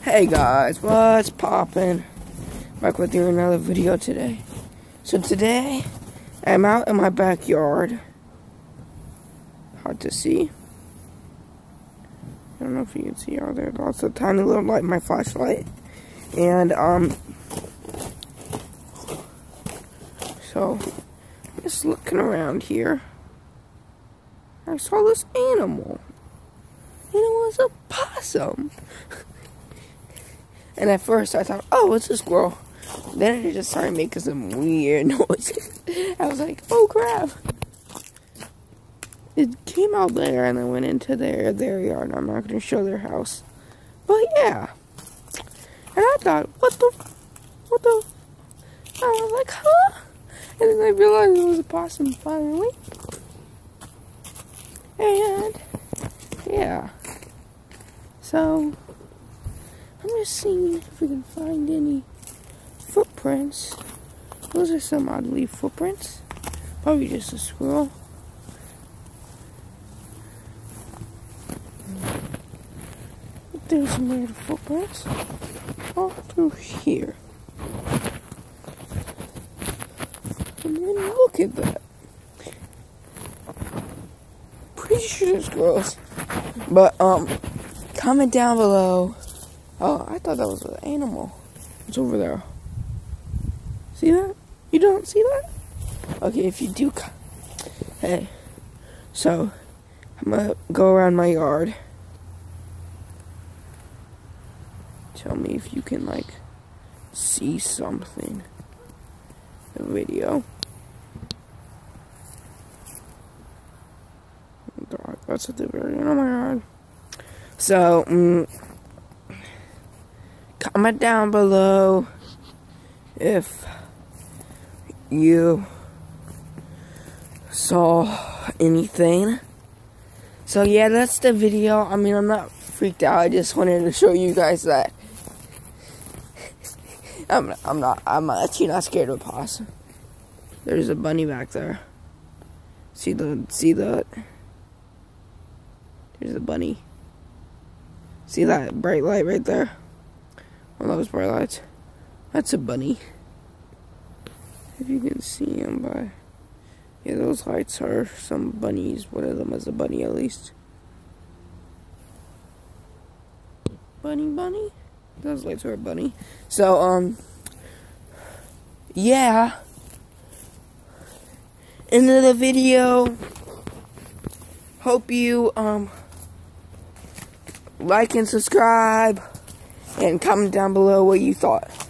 Hey guys, what's poppin'? Back with you another video today. So today, I'm out in my backyard. Hard to see. I don't know if you can see out there. Lots of tiny little light, my flashlight. And, so, just looking around here. I saw this animal. And it was a possum. And at first I thought, oh, it's a squirrel. Then it just started making some weird noises. I was like, oh crap. It came out there and then went into their yard. I'm not going to show their house. But yeah. And I thought, what the? I was like, huh? And then I realized it was a possum finally. And yeah. So I'm just seeing if we can find any footprints. Those are some oddly footprints. Probably just a squirrel. There's some weird footprints all through here. And then look at that. Pretty sure it's gross. But comment down below. Oh, I thought that was an animal. It's over there. See that? You don't see that? Okay, if you do, hey. So, I'm gonna go around my yard. Tell me if you can, like, see something. The video. That's at the very end of my yard. So, comment down below if you saw anything. So yeah, that's the video. I mean, I'm not freaked out. I just wanted to show you guys that I'm actually not scared of a possum. There's a bunny back there. See that? There's a bunny. See that bright light right there? One of those bright lights. That's a bunny. If you can see him by... Yeah, those lights are some bunnies. One of them is a bunny at least. Bunny? Those lights are a bunny. So, yeah. End of the video. Hope you, like and subscribe. And comment down below what you thought.